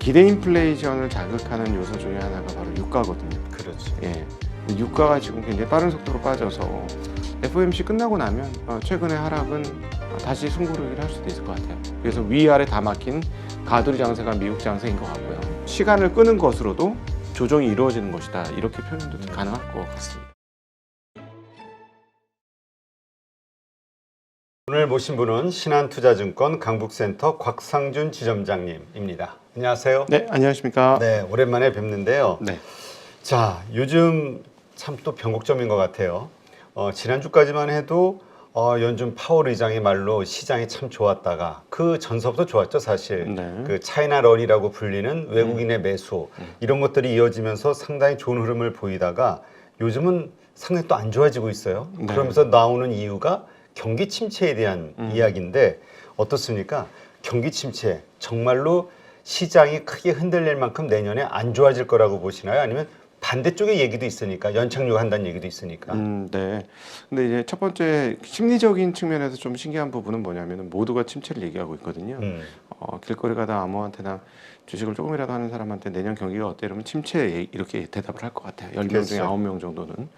기대 인플레이션을 자극하는 요소 중에 하나가 바로 유가거든요. 그렇죠. 예, 유가가 지금 굉장히 빠른 속도로 빠져서 FOMC 끝나고 나면 최근의 하락은 다시 숨고르기를 할 수도 있을 것 같아요. 그래서 위아래 다 막힌 가두리 장세가 미국 장세인 것 같고요. 시간을 끄는 것으로도 조정이 이루어지는 것이다. 이렇게 표현도 가능할 것 같습니다. 오늘 모신 분은 신한투자증권 강북센터 곽상준 지점장님입니다. 안녕하세요. 네, 안녕하십니까. 네, 오랜만에 뵙는데요. 네. 자, 요즘 참 또 변곡점인 것 같아요. 지난주까지만 해도 연준 파월 의장의 말로 시장이 참 좋았다가 그 전서부터 좋았죠, 사실. 네. 그 차이나런이라고 불리는 외국인의 매수 이런 것들이 이어지면서 상당히 좋은 흐름을 보이다가 요즘은 상당히 또 안 좋아지고 있어요. 네. 그러면서 나오는 이유가 경기 침체에 대한 이야기인데 어떻습니까? 경기 침체 정말로 시장이 크게 흔들릴 만큼 내년에 안 좋아질 거라고 보시나요? 아니면 반대쪽의 얘기도 있으니까 연착륙 한다는 얘기도 있으니까. 네. 근데 이제 첫 번째 심리적인 측면에서 좀 신기한 부분은 뭐냐면은 모두가 침체를 얘기하고 있거든요. 길거리 가다 아무한테나 주식을 조금이라도 하는 사람한테 내년 경기가 어때? 이러면 침체 이렇게 대답을 할 것 같아요. 10명 중에 그렇죠. 9명 정도는.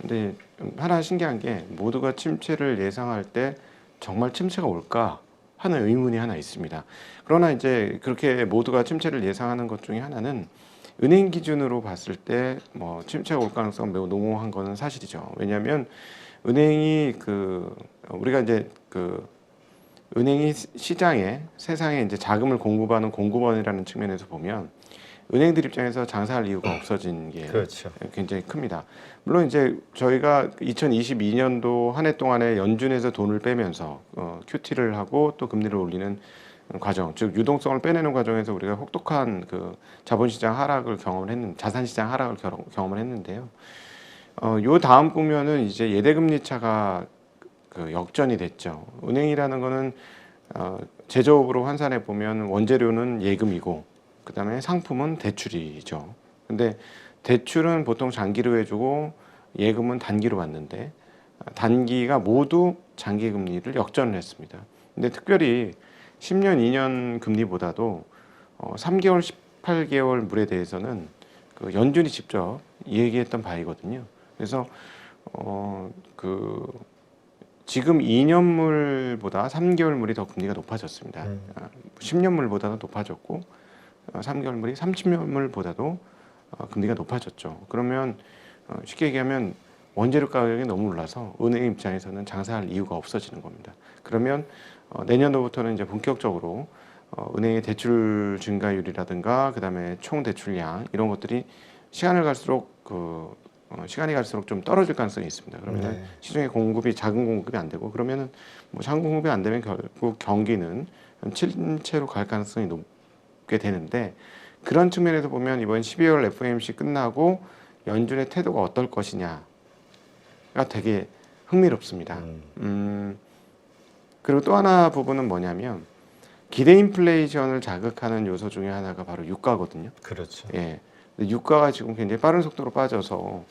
근데 하나 신기한 게 모두가 침체를 예상할 때 정말 침체가 올까 하는 의문이 하나 있습니다. 그러나 이제 그렇게 모두가 침체를 예상하는 것 중에 하나는 은행 기준으로 봤을 때 뭐 침체가 올 가능성 매우 농후한 거는 사실이죠. 왜냐하면 은행이 우리가 이제 은행이 시장에 세상에 이제 자금을 공급하는 공급원이라는 측면에서 보면 은행들 입장에서 장사할 이유가 없어진 게 그렇죠. 굉장히 큽니다. 물론 이제 저희가 2022년도 한 해 동안에 연준에서 돈을 빼면서 QT를 하고 또 금리를 올리는 과정, 즉 유동성을 빼내는 과정에서 우리가 혹독한 자본시장 하락을 자산시장 하락을 경험을 했는데요. 요 다음 국면은 이제 예대금리 차가 역전이 됐죠. 은행이라는 거는 제조업으로 환산해 보면 원재료는 예금이고 그다음에 상품은 대출이죠. 근데 대출은 보통 장기로 해주고 예금은 단기로 받는데 단기가 모두 장기 금리를 역전을 했습니다. 근데 특별히 10년, 2년 금리보다도 3개월, 18개월 물에 대해서는 연준이 직접 얘기했던 바이거든요. 그래서 지금 2년물보다 3개월물이 더 금리가 높아졌습니다. 10년물보다도 높아졌고 3개월물이 30년물보다도 금리가 높아졌죠. 그러면 쉽게 얘기하면 원재료 가격이 너무 올라서 은행 입장에서는 장사할 이유가 없어지는 겁니다. 그러면 내년도부터는 이제 본격적으로 은행의 대출 증가율이라든가 그다음에 총 대출량 이런 것들이 시간이 갈수록 좀 떨어질 가능성이 있습니다. 그러면 시중에 자금 공급이 안 되고 그러면은 뭐 자금 공급이 안 되면 결국 경기는 침체로 갈 가능성이 높게 되는데 그런 측면에서 보면 이번 12월 FOMC 끝나고 연준의 태도가 어떨 것이냐가 되게 흥미롭습니다. 그리고 또 하나 부분은 뭐냐면 기대 인플레이션을 자극하는 요소 중에 하나가 바로 유가거든요. 그렇죠. 예. 근데 유가가 지금 굉장히 빠른 속도로 빠져서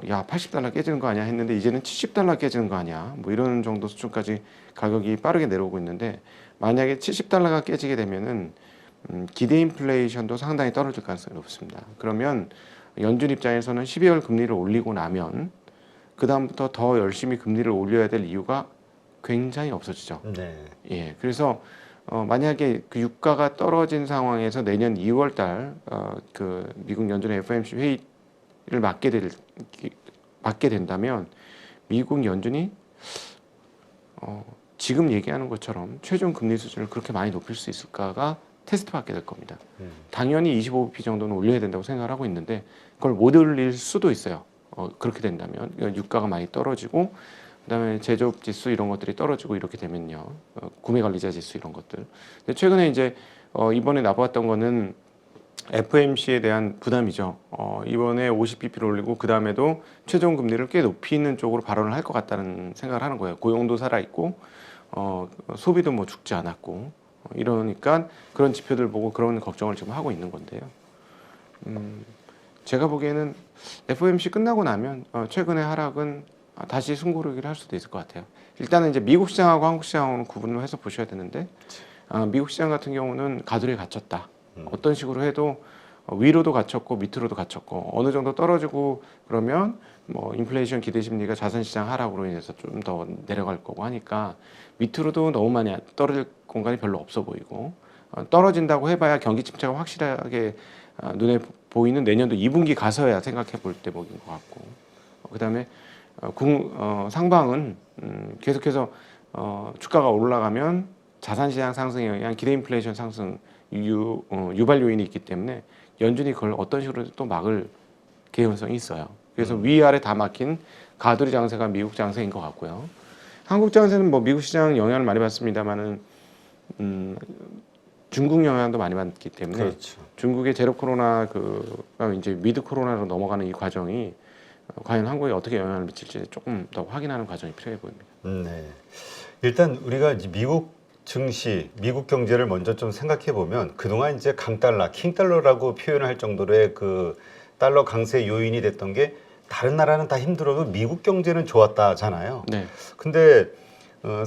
야 80달러 깨지는 거 아니야 했는데 이제는 70달러 깨지는 거 아니야 뭐 이런 정도 수준까지 가격이 빠르게 내려오고 있는데 만약에 70달러가 깨지게 되면은 기대 인플레이션도 상당히 떨어질 가능성이 높습니다. 그러면 연준 입장에서는 12월 금리를 올리고 나면 그 다음부터 더 열심히 금리를 올려야 될 이유가 굉장히 없어지죠. 네. 예, 그래서 만약에 그 유가가 떨어진 상황에서 내년 2월 달 미국 연준의 FOMC 회의를 맡게 된다면 미국 연준이 지금 얘기하는 것처럼 최종 금리 수준을 그렇게 많이 높일 수 있을까가 테스트 받게 될 겁니다. 당연히 25bp 정도는 올려야 된다고 생각을 하고 있는데 그걸 못 올릴 수도 있어요. 그렇게 된다면 유가가 많이 떨어지고 그다음에 제조업 지수 이런 것들이 떨어지고 이렇게 되면요. 구매관리자 지수 이런 것들. 근데 최근에 이제 이번에 나왔던 거는 FOMC에 대한 부담이죠. 이번에 50bp를 올리고 그 다음에도 최종 금리를 꽤 높이는 쪽으로 발언을 할 것 같다는 생각을 하는 거예요. 고용도 살아 있고 소비도 뭐 죽지 않았고 이러니까 그런 지표들 보고 그런 걱정을 지금 하고 있는 건데요. 제가 보기에는 FOMC 끝나고 나면 최근의 하락은 다시 숨고르기를 할 수도 있을 것 같아요. 일단은 이제 미국 시장하고 한국 시장하고는 구분을 해서 보셔야 되는데 미국 시장 같은 경우는 가두리에 갇혔다. 어떤 식으로 해도 위로도 갇혔고 밑으로도 갇혔고 어느 정도 떨어지고 그러면 뭐 인플레이션 기대 심리가 자산 시장 하락으로 인해서 좀 더 내려갈 거고 하니까 밑으로도 너무 많이 떨어질 공간이 별로 없어 보이고 떨어진다고 해봐야 경기 침체가 확실하게 눈에 보이는 내년도 2분기 가서야 생각해 볼 대목인 것 같고 그다음에 상방은 계속해서 주가가 올라가면 자산시장 상승에 의한 기대 인플레이션 상승 유발 요인이 있기 때문에 연준이 그걸 어떤 식으로 또 막을 개연성이 있어요. 그래서 위아래 다 막힌 가두리 장세가 미국 장세인 것 같고요. 한국 장세는 뭐 미국 시장 영향을 많이 받습니다만은 중국 영향도 많이 받기 때문에 그렇죠. 중국의 제로 코로나 그가 이제 미드 코로나로 넘어가는 이 과정이 과연 한국에 어떻게 영향을 미칠지 조금 더 확인하는 과정이 필요해 보입니다. 네. 일단 우리가 이제 미국 증시, 미국 경제를 먼저 좀 생각해 보면 그동안 이제 강달러, 킹달러라고 표현을 할 정도로의 그 달러 강세 요인이 됐던 게 다른 나라는 다 힘들어도 미국 경제는 좋았다잖아요. 네. 근데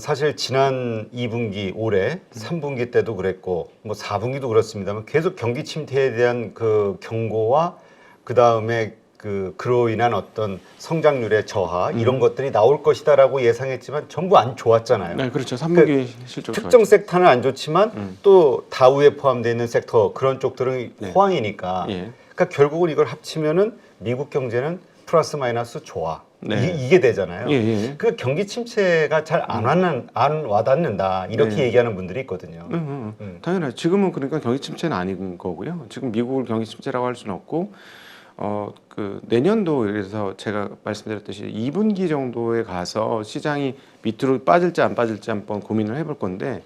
사실 지난 2분기 올해 3분기 때도 그랬고 뭐 4분기도 그렇습니다만 계속 경기 침체에 대한 그 경고와 그 다음에 그로 인한 어떤 성장률의 저하 이런 것들이 나올 것이다라고 예상했지만 전부 안 좋았잖아요. 네, 그렇죠. 3분기 실적 특정 섹터는 안 좋지만 또 다우에 포함되어 있는 섹터 그런 쪽들은 네. 호황이니까. 예. 그러니까 결국은 이걸 합치면은 미국 경제는 플러스 마이너스 좋아. 네. 이게 되잖아요. 예, 예. 그 경기 침체가 잘 안 와닿는다 이렇게 네. 얘기하는 분들이 있거든요. 당연하죠. 지금은 그러니까 경기 침체는 아닌 거고요. 지금 미국을 경기 침체라고 할 수는 없고 내년도 그래서 제가 말씀드렸듯이 2분기 정도에 가서 시장이 밑으로 빠질지 안 빠질지 한번 고민을 해볼 건데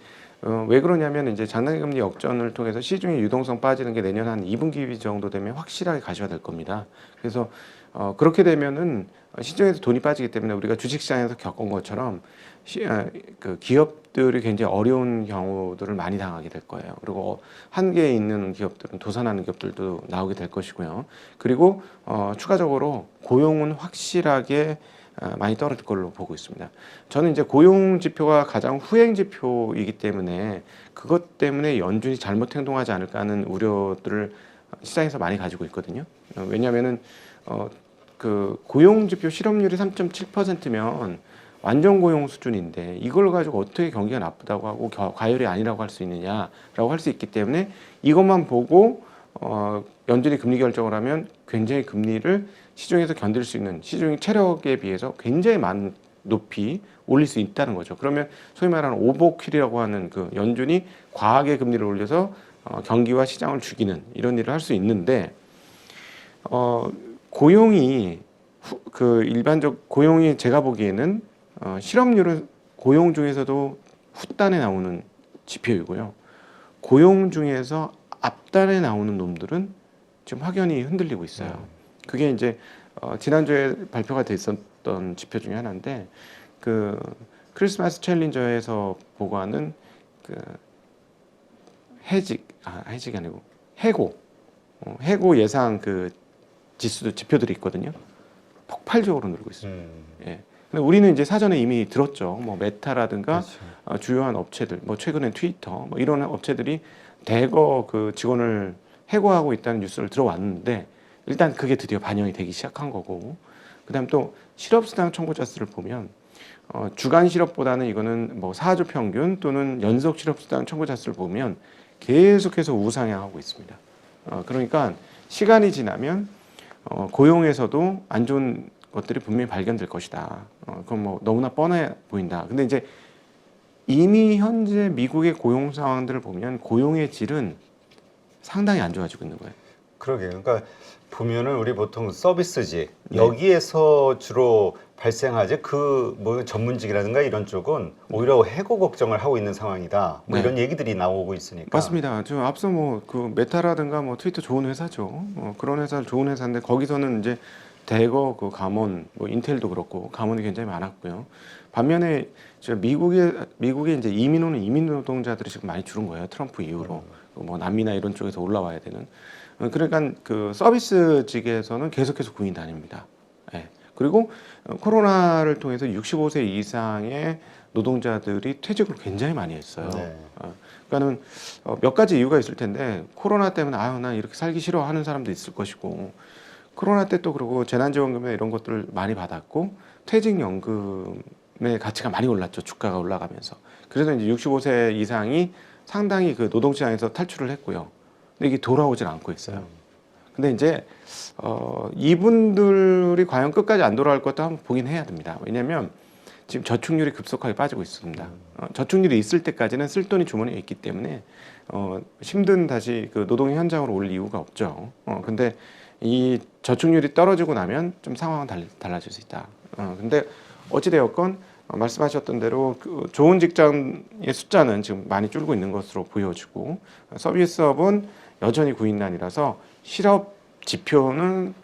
왜 그러냐면 이제 장단기금리 역전을 통해서 시중의 유동성 빠지는 게 내년 한 2분기 정도 되면 확실하게 가셔야 될 겁니다. 그래서 그렇게 되면은 시중에서 돈이 빠지기 때문에 우리가 주식시장에서 겪은 것처럼 그 기업들이 굉장히 어려운 경우들을 많이 당하게 될 거예요. 그리고 한계에 있는 기업들은 도산하는 기업들도 나오게 될 것이고요. 그리고 추가적으로 고용은 확실하게 많이 떨어질 걸로 보고 있습니다. 저는 이제 고용 지표가 가장 후행 지표이기 때문에 그것 때문에 연준이 잘못 행동하지 않을까 하는 우려들을 시장에서 많이 가지고 있거든요. 왜냐하면은 그 고용 지표 실업률이 3.7%면 완전 고용 수준인데 이걸 가지고 어떻게 경기가 나쁘다고 하고 과열이 아니라고 할 수 있느냐라고 할 수 있기 때문에 이것만 보고 연준이 금리 결정을 하면 굉장히 금리를 시중에서 견딜 수 있는 시중의 체력에 비해서 굉장히 높이 올릴 수 있다는 거죠. 그러면 소위 말하는 오버킬이라고 하는 그 연준이 과하게 금리를 올려서 경기와 시장을 죽이는 이런 일을 할 수 있는데 고용이 일반적 고용이 제가 보기에는 실업률은 고용 중에서도 후단에 나오는 지표이고요. 고용 중에서 앞단에 나오는 놈들은 지금 확연히 흔들리고 있어요. 그게 이제 지난주에 발표가 됐었던 지표 중에 하나인데 그 크리스마스 챌린저에서 보고하는 그 해직이 아니고 해고 예상 그 지표들이 있거든요. 폭발적으로 늘고 있습니다. 예. 근데 우리는 이제 사전에 이미 들었죠. 뭐 메타라든가 그렇죠. 주요한 업체들, 뭐 최근에 트위터, 뭐 이런 업체들이 대거 그 직원을 해고하고 있다는 뉴스를 들어왔는데 일단 그게 드디어 반영이 되기 시작한 거고, 그다음 또 실업수당 청구자 수를 보면 주간 실업보다는 이거는 뭐 4주 평균 또는 연속 실업수당 청구자 수를 보면 계속해서 우상향하고 있습니다. 그러니까 시간이 지나면 고용에서도 안 좋은 것들이 분명히 발견될 것이다. 그건 뭐 너무나 뻔해 보인다. 근데 이제 이미 현재 미국의 고용 상황들을 보면 고용의 질은 상당히 안 좋아지고 있는 거예요. 그러게요. 그러니까 보면은 우리 보통 서비스직 네. 여기에서 주로 발생하지 그 뭐 전문직이라든가 이런 쪽은 오히려 해고 걱정을 하고 있는 상황이다. 뭐 네. 이런 얘기들이 나오고 있으니까. 맞습니다. 저 앞서 뭐 그 메타라든가 뭐 트위터 좋은 회사죠. 그런 회사 좋은 회사인데 거기서는 이제 대거 그 감원, 뭐 인텔도 그렇고 감원이 굉장히 많았고요. 반면에 저 미국에 이제 이민 노동자들이 지금 많이 줄은 거예요. 트럼프 이후로 뭐 남미나 이런 쪽에서 올라와야 되는. 그러니까 그 서비스직에서는 계속해서 구인 다닙니다. 예. 그리고 코로나를 통해서 65세 이상의 노동자들이 퇴직을 굉장히 많이 했어요. 네. 그러니까는 몇 가지 이유가 있을 텐데 코로나 때문에 아유 나 이렇게 살기 싫어하는 사람도 있을 것이고 코로나 때 또 그러고 재난지원금이나 이런 것들을 많이 받았고 퇴직연금의 가치가 많이 올랐죠. 주가가 올라가면서. 그래서 이제 65세 이상이 상당히 그 노동시장에서 탈출을 했고요. 근데 이게 돌아오질 않고 있어요. 근데 이제 이분들이 과연 끝까지 안 돌아올 것도 한번 보긴 해야 됩니다. 왜냐하면 지금 저축률이 급속하게 빠지고 있습니다. 저축률이 있을 때까지는 쓸 돈이 주머니에 있기 때문에 힘든 다시 그 노동 현장으로 올 이유가 없죠. 근데 이 저축률이 떨어지고 나면 좀 상황은 달라질 수 있다. 근데 어찌되었건 말씀하셨던 대로 그 좋은 직장의 숫자는 지금 많이 줄고 있는 것으로 보여지고 서비스업은 여전히 구인난이라서 실업 지표는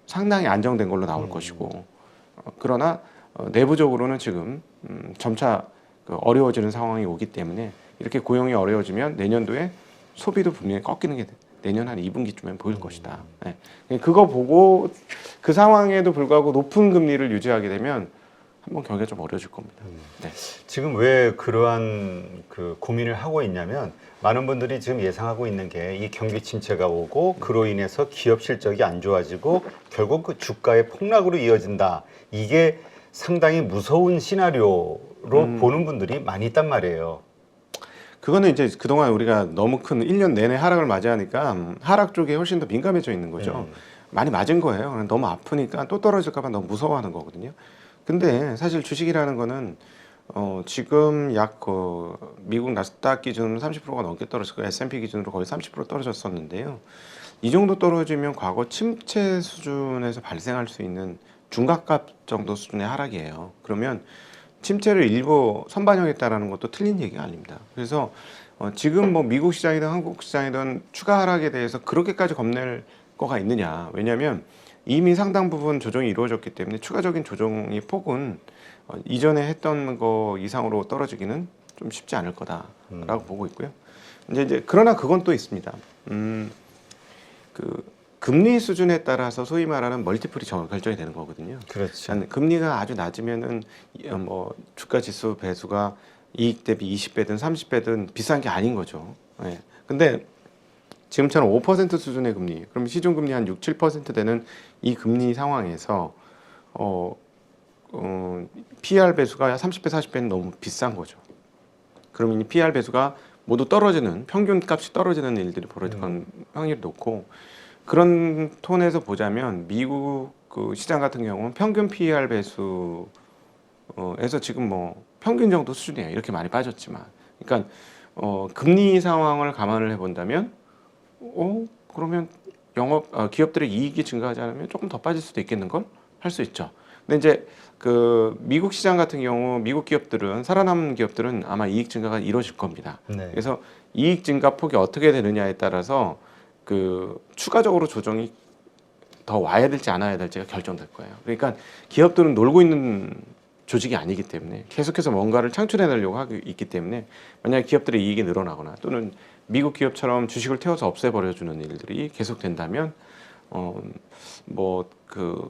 상당히 안정된 걸로 나올 것이고 그러나 내부적으로는 지금 점차 어려워지는 상황이 오기 때문에 이렇게 고용이 어려워지면 내년도에 소비도 분명히 꺾이는 게 내년 한 2분기쯤엔 보일 것이다. 네. 그거 보고 그 상황에도 불구하고 높은 금리를 유지하게 되면 한번 경기가 좀 어려워질 겁니다. 네. 지금 왜 그러한 그 고민을 하고 있냐면 많은 분들이 지금 예상하고 있는 게 이 경기 침체가 오고 그로 인해서 기업 실적이 안 좋아지고 결국 그 주가의 폭락으로 이어진다. 이게 상당히 무서운 시나리오로 보는 분들이 많이 있단 말이에요. 그거는 이제 그동안 우리가 너무 큰 1년 내내 하락을 맞이하니까 하락 쪽에 훨씬 더 민감해져 있는 거죠. 많이 맞은 거예요. 너무 아프니까 또 떨어질까 봐 너무 무서워하는 거거든요. 근데 사실 주식이라는 거는 지금 약 미국 나스닥 기준으로 30%가 넘게 떨어졌고 S&P 기준으로 거의 30% 떨어졌었는데요. 이 정도 떨어지면 과거 침체 수준에서 발생할 수 있는 중각값 정도 수준의 하락이에요. 그러면 침체를 일부 선반영했다라는 것도 틀린 얘기가 아닙니다. 그래서 지금 뭐 미국 시장이든 한국 시장이든 추가 하락에 대해서 그렇게까지 겁낼 거가 있느냐. 왜냐하면 이미 상당 부분 조정이 이루어졌기 때문에 추가적인 조정의 폭은 이전에 했던 거 이상으로 떨어지기는 좀 쉽지 않을 거다라고 보고 있고요. 이제 그러나 그건 또 있습니다. 그 금리 수준에 따라서 소위 말하는 멀티플이 결정이 되는 거거든요. 그렇죠. 그러니까 금리가 아주 낮으면은 뭐 주가 지수 배수가 이익 대비 20배든 30배든 비싼 게 아닌 거죠. 예. 근데 지금처럼 5% 수준의 금리, 그럼 시중 금리 한 6, 7% 되는 이 금리 상황에서 PER 배수가 30배, 40배는 너무 비싼 거죠. 그러면 이 PER 배수가 모두 떨어지는 평균 값이 떨어지는 일들이 벌어질 확률이 높고 그런 톤에서 보자면 미국 그 시장 같은 경우는 평균 PER 배수에서 지금 뭐 평균 정도 수준이에요. 이렇게 많이 빠졌지만, 그러니까 금리 상황을 감안을 해본다면, 그러면 기업들의 이익이 증가하지 않으면 조금 더 빠질 수도 있겠는 걸 할 수 있죠. 근데 이제 그 미국 시장 같은 경우 미국 기업들은 살아남은 기업들은 아마 이익 증가가 이루어질 겁니다. 네. 그래서 이익 증가 폭이 어떻게 되느냐에 따라서 그 추가적으로 조정이 더 와야 될지 안 와야 될지가 결정될 거예요. 그러니까 기업들은 놀고 있는 조직이 아니기 때문에 계속해서 뭔가를 창출해내려고 하고 있기 때문에 만약에 기업들의 이익이 늘어나거나 또는 미국 기업처럼 주식을 태워서 없애버려주는 일들이 계속된다면 뭐 그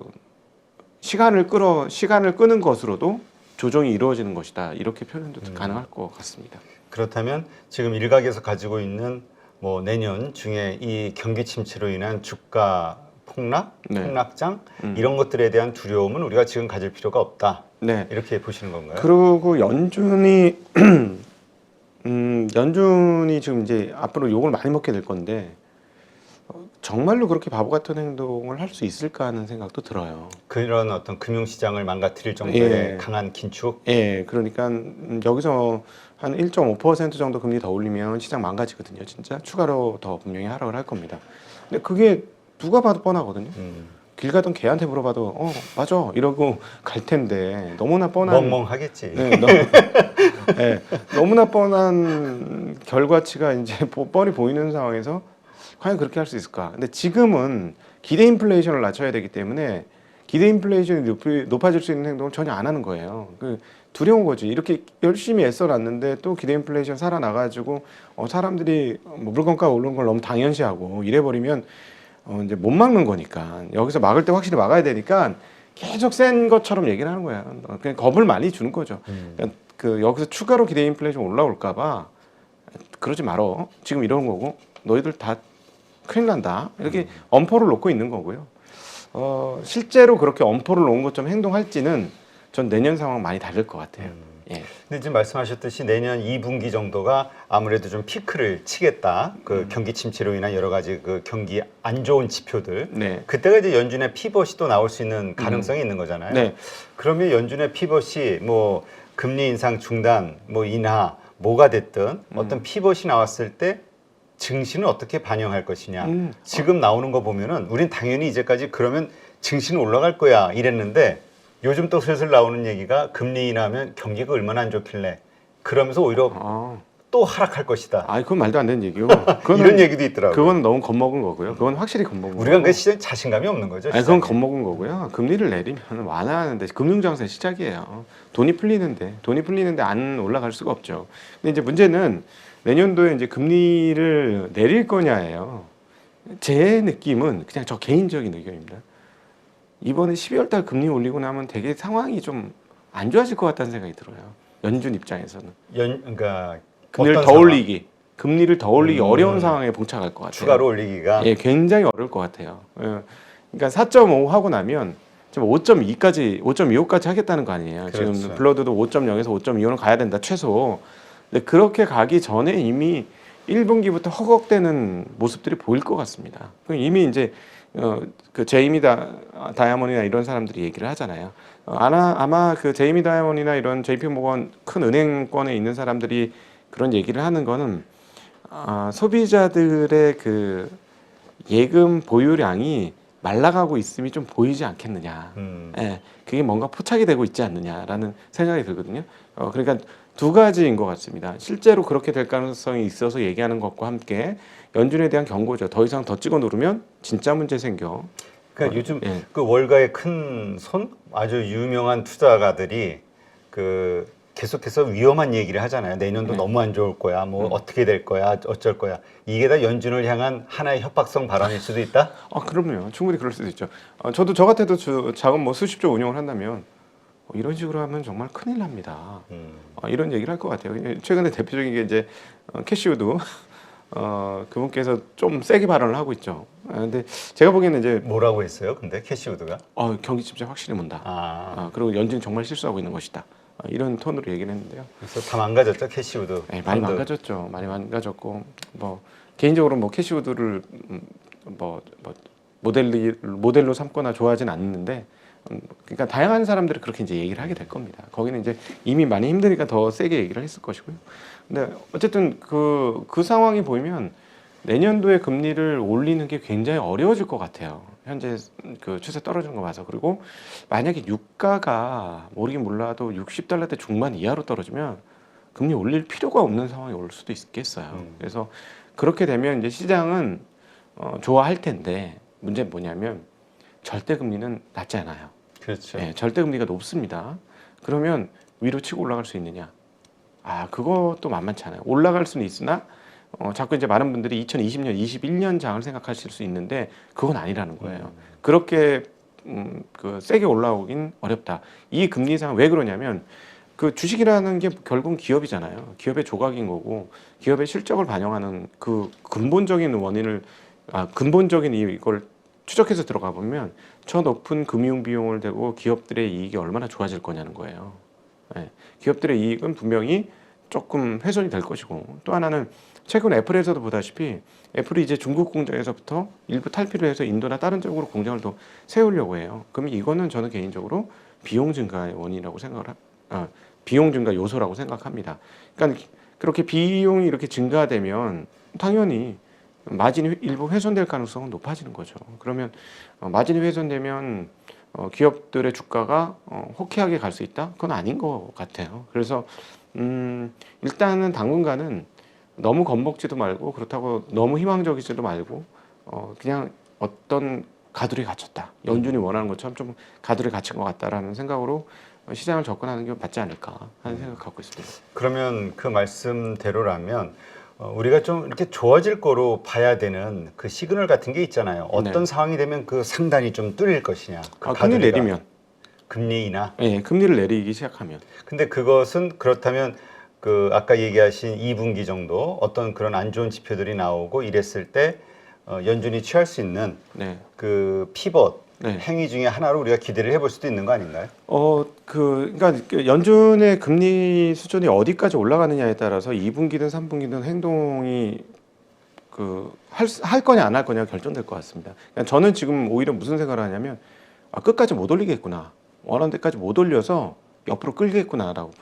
시간을 끄는 것으로도 조정이 이루어지는 것이다. 이렇게 표현도 가능할 것 같습니다. 그렇다면 지금 일각에서 가지고 있는 뭐 내년 중에 이 경기 침체로 인한 주가 폭락, 네. 폭락장 이런 것들에 대한 두려움은 우리가 지금 가질 필요가 없다. 네. 이렇게 보시는 건가요? 그리고 연준이 연준이 지금 이제 앞으로 욕을 많이 먹게 될 건데 정말로 그렇게 바보 같은 행동을 할 수 있을까 하는 생각도 들어요. 그런 어떤 금융시장을 망가뜨릴 정도의 예. 강한 긴축? 예, 그러니까 여기서 한 1.5% 정도 금리 더 올리면 시장 망가지거든요. 진짜 추가로 더 분명히 하락을 할 겁니다. 근데 그게 누가 봐도 뻔하거든요. 길 가던 개한테 물어봐도 맞아 이러고 갈 텐데 너무나 뻔한 멍멍하겠지. 네, 네, 너무나 뻔한 결과치가 이제 뻔히 보이는 상황에서 과연 그렇게 할 수 있을까? 근데 지금은 기대 인플레이션을 낮춰야 되기 때문에 기대 인플레이션이 높아질 수 있는 행동을 전혀 안 하는 거예요. 두려운 거지. 이렇게 열심히 애써놨는데 또 기대 인플레이션 살아나가지고 사람들이 뭐 물건가 오르는 걸 너무 당연시하고 이래버리면 이제 못 막는 거니까 여기서 막을 때 확실히 막아야 되니까 계속 센 것처럼 얘기를 하는 거야. 그냥 겁을 많이 주는 거죠. 그러니까 여기서 추가로 기대 인플레이션 올라올까봐 그러지 말어. 지금 이런 거고 너희들 다 큰일 난다. 이렇게 엄포를 놓고 있는 거고요. 실제로 그렇게 엄포를 놓은 것처럼 행동할지는 전 내년 상황 많이 다를 것 같아요. 예. 근데 지금 말씀하셨듯이 내년 2분기 정도가 아무래도 좀 피크를 치겠다. 그 경기 침체로 인한 여러 가지 그 경기 안 좋은 지표들. 네. 그때가 이제 연준의 피벗이 또 나올 수 있는 가능성이 있는 거잖아요. 네. 그러면 연준의 피벗이 뭐 금리 인상 중단, 뭐 인하, 뭐가 됐든 어떤 피벗이 나왔을 때 증시는 어떻게 반영할 것이냐. 지금 나오는 거 보면은 우린 당연히 이제까지 그러면 증시는 올라갈 거야 이랬는데 요즘 또 슬슬 나오는 얘기가 금리 인하하면 경기가 얼마나 안 좋길래 그러면서 오히려 또 하락할 것이다. 그건 말도 안 되는 얘기고. 그거는, 이런 얘기도 있더라고요. 그건 너무 겁먹은 거고요. 그건 확실히 겁먹은 우리가 거고. 그 시장 자신감이 없는 거죠. 그건 시장에. 겁먹은 거고요. 금리를 내리면 완화하는데 금융장세 시작이에요. 돈이 풀리는데 안 올라갈 수가 없죠. 근데 이제 문제는 내년도에 이제 금리를 내릴 거냐예요. 제 느낌은 그냥 저 개인적인 의견입니다. 이번에 12월 달 금리 올리고 나면 되게 상황이 좀 안 좋아질 것 같다는 생각이 들어요. 연준 입장에서는. 그러니까 금리를 어떤 더 상황? 올리기. 금리를 더 올리기 어려운 상황에 봉착할 것 같아요. 추가로 올리기가 예, 굉장히 어려울 것 같아요. 예. 그러니까 4.5 하고 나면 지금 5.2까지, 5.25까지 하겠다는 거 아니에요. 그렇죠. 지금 블러드도 5.0에서 5.25는 가야 된다 최소. 근데 그렇게 가기 전에 이미 1분기부터 허걱대는 모습들이 보일 것 같습니다. 이미 이제 그 제이미 다이아몬이나 이런 사람들이 얘기를 하잖아요. 아마 그 제이미 다이아몬이나 이런 JP 모건 큰 은행권에 있는 사람들이 그런 얘기를 하는 거는 소비자들의 그 예금 보유량이 말라가고 있음이 좀 보이지 않겠느냐. 예, 그게 뭔가 포착이 되고 있지 않느냐라는 생각이 들거든요. 그러니까 두 가지인 것 같습니다. 실제로 그렇게 될 가능성이 있어서 얘기하는 것과 함께 연준에 대한 경고죠. 더 이상 더 찍어 누르면 진짜 문제 생겨. 그러니까 요즘 예. 그 월가의 큰 손 아주 유명한 투자가들이 그 계속해서 위험한 얘기를 하잖아요. 내년도 네. 너무 안 좋을 거야. 뭐 어떻게 될 거야. 어쩔 거야. 이게 다 연준을 향한 하나의 협박성 발언일 수도 있다. 그럼요. 충분히 그럴 수도 있죠. 저도 저 같아도 자금 뭐 수십조 운용을 한다면 이런 식으로 하면 정말 큰일 납니다. 이런 얘기를 할 것 같아요. 최근에 대표적인 게 이제 캐시우드 그분께서 좀 세게 발언을 하고 있죠. 근데 제가 보기에는 이제 뭐라고 했어요? 근데 캐시우드가? 경기 침체 확실히 문다. 아, 그리고 연준이 정말 실수하고 있는 것이다. 이런 톤으로 얘기를 했는데요. 그래서 다 망가졌죠 캐시우드. 네, 많이 망가졌죠. 많이 망가졌고 뭐 개인적으로 뭐 캐시우드를 뭐 모델로 삼거나 좋아하진 않는데 그러니까 다양한 사람들이 그렇게 이제 얘기를 하게 될 겁니다. 거기는 이제 이미 많이 힘드니까 더 세게 얘기를 했을 것이고요. 근데 어쨌든 그 상황이 보이면 내년도에 금리를 올리는 게 굉장히 어려워질 것 같아요. 현재 그 추세 떨어지는 거 봐서. 그리고 만약에 유가가 모르긴 몰라도 $60대 중반 이하로 떨어지면 금리 올릴 필요가 없는 상황이 올 수도 있겠어요. 그래서 그렇게 되면 이제 시장은 좋아할 텐데 문제는 뭐냐면 절대 금리는 낮지 않아요. 그렇죠. 네, 절대 금리가 높습니다. 그러면 위로 치고 올라갈 수 있느냐? 그것도 만만치 않아요. 올라갈 수는 있으나 자꾸 이제 많은 분들이 2020년, 21년 장을 생각하실 수 있는데 그건 아니라는 거예요. 그렇게 그 세게 올라오긴 어렵다. 이 금리 상황 왜 그러냐면 그 주식이라는 게 결국은 기업이잖아요. 기업의 조각인 거고 기업의 실적을 반영하는 그 근본적인 원인을 근본적인 이걸 추적해서 들어가 보면 저 높은 금융 비용을 대고 기업들의 이익이 얼마나 좋아질 거냐는 거예요. 네. 기업들의 이익은 분명히 조금 훼손이 될 것이고 또 하나는 최근 애플에서도 보다시피 애플이 이제 중국 공장에서부터 일부 탈피를 해서 인도나 다른 쪽으로 공장을 더 세우려고 해요. 그럼 이거는 저는 개인적으로 비용 증가의 원인이라고 비용 증가 요소라고 생각합니다. 그러니까 그렇게 비용이 이렇게 증가되면 당연히 마진이 일부 훼손될 가능성은 높아지는 거죠. 그러면 마진이 훼손되면 기업들의 주가가 호쾌하게 갈 수 있다? 그건 아닌 것 같아요. 그래서 일단은 당분간은 너무 겁먹지도 말고 그렇다고 너무 희망적이지도 말고 그냥 어떤 가두리 갇혔다. 연준이 원하는 것처럼 좀 가두리 갇힌 것 같다라는 생각으로 시장을 접근하는 게 맞지 않을까 하는 생각 갖고 있습니다. 그러면 그 말씀대로라면 우리가 좀 이렇게 좋아질 거로 봐야 되는 그 시그널 같은 게 있잖아요. 어떤 네. 상황이 되면 그 상단이 좀 뚫릴 것이냐. 그 금리 가두리가. 내리면. 금리 인하. 네, 금리를 내리기 시작하면. 근데 그것은 그렇다면 그 아까 얘기하신 2분기 정도 어떤 그런 안 좋은 지표들이 나오고 이랬을 때 연준이 취할 수 있는 네. 그 피벗 네. 행위 중에 하나로 우리가 기대를 해볼 수도 있는 거 아닌가요? 그러니까 그 연준의 금리 수준이 어디까지 올라가느냐에 따라서 2분기든 3분기든 행동이 할 거냐 안 할 거냐 결정될 것 같습니다. 그러니까 저는 지금 오히려 무슨 생각을 하냐면 끝까지 못 올리겠구나. 원하는 데까지 못 올려서 옆으로 끌겠구나라고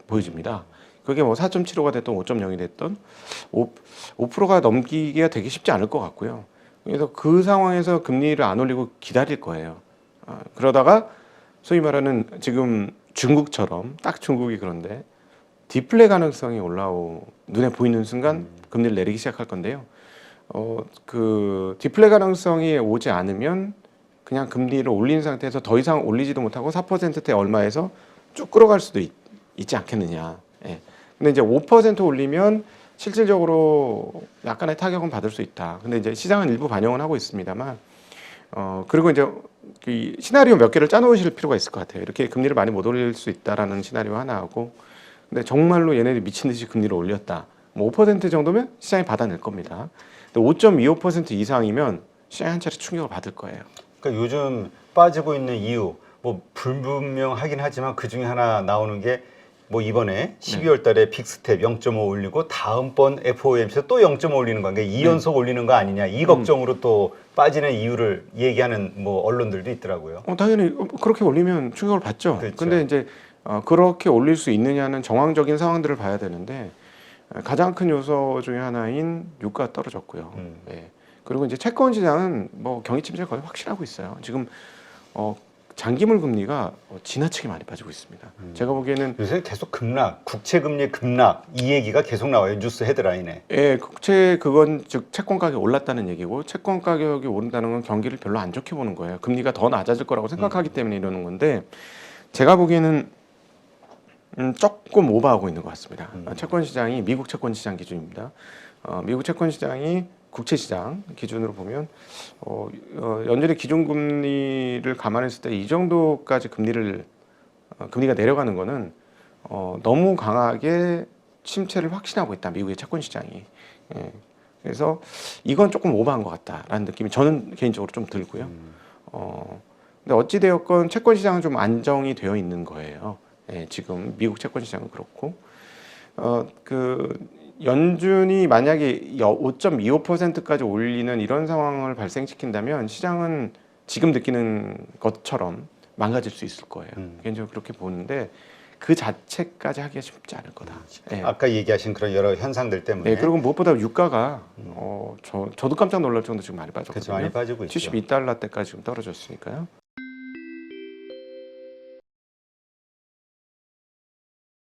보여집니다. 그게 뭐 4.75가 됐던 5.0이 됐던 5%가 넘기기가 되게 쉽지 않을 것 같고요. 그래서 그 상황에서 금리를 안 올리고 기다릴 거예요. 그러다가 소위 말하는 지금 중국처럼 딱 중국이 그런데 디플레 가능성이 눈에 보이는 순간 금리를 내리기 시작할 건데요. 그 디플레 가능성이 오지 않으면 그냥 금리를 올린 상태에서 더 이상 올리지도 못하고 4%대 얼마에서 쭉 끌어갈 수도 있지 않겠느냐. 예. 근데 이제 5% 올리면 실질적으로 약간의 타격은 받을 수 있다. 근데 이제 시장은 일부 반영은 하고 있습니다만, 그리고 이제 그 시나리오 몇 개를 짜놓으실 필요가 있을 것 같아요. 이렇게 금리를 많이 못 올릴 수 있다라는 시나리오 하나 하고, 근데 정말로 얘네들이 미친 듯이 금리를 올렸다. 뭐 5% 정도면 시장이 받아낼 겁니다. 근데 5.25% 이상이면 시장이 한 차례 충격을 받을 거예요. 그러니까 요즘 빠지고 있는 이유 뭐 불분명하긴 하지만 그 중에 하나 나오는 게 뭐 이번에 12월 달에 빅스텝 0.5 올리고 다음번 FOMC에서 또 0.5 올리는 거, 그러니까 2연속 올리는 거 아니냐 이 걱정으로 또 빠지는 이유를 얘기하는 뭐 언론들도 있더라고요. 당연히 그렇게 올리면 충격을 받죠. 그렇죠. 근데 이제 그렇게 올릴 수 있느냐는 정황적인 상황들을 봐야 되는데 가장 큰 요소 중에 하나인 유가가 떨어졌고요. 예. 그리고 이제 채권 시장은 뭐 경기 침체가 거의 확실하고 있어요. 지금 장기물 금리가 지나치게 많이 빠지고 있습니다. 제가 보기에는 요새 계속 급락, 국채 금리 급락 이 얘기가 계속 나와요. 뉴스 헤드라인에. 예, 국채 그건 즉 채권 가격이 올랐다는 얘기고 채권 가격이 오른다는 건 경기를 별로 안 좋게 보는 거예요. 금리가 더 낮아질 거라고 생각하기 때문에 이러는 건데 제가 보기에는 조금 오버하고 있는 것 같습니다. 채권 시장이 미국 채권 시장 기준입니다. 미국 채권 시장이 국채 시장 기준으로 보면 연준의 기준 금리를 감안했을 때 이 정도까지 금리가 내려가는 거는 너무 강하게 침체를 확신하고 있다. 미국의 채권 시장이. 예. 그래서 이건 조금 오버한 것 같다라는 느낌이 저는 개인적으로 좀 들고요. 근데 어찌 되었건 채권 시장은 좀 안정이 되어 있는 거예요. 예, 지금 미국 채권 시장은 그렇고 연준이 만약에 5.25%까지 올리는 이런 상황을 발생시킨다면 시장은 지금 느끼는 것처럼 망가질 수 있을 거예요. 개인적으로 그렇게 보는데 그 자체까지 하기가 쉽지 않을 거다. 예. 아까 얘기하신 그런 여러 현상들 때문에. 네, 그리고 무엇보다 유가가 저도 깜짝 놀랄 정도 지금 많이 빠졌거든요. 그렇죠, 많이 빠지고 있죠. 72달러 때까지 지금 떨어졌으니까요.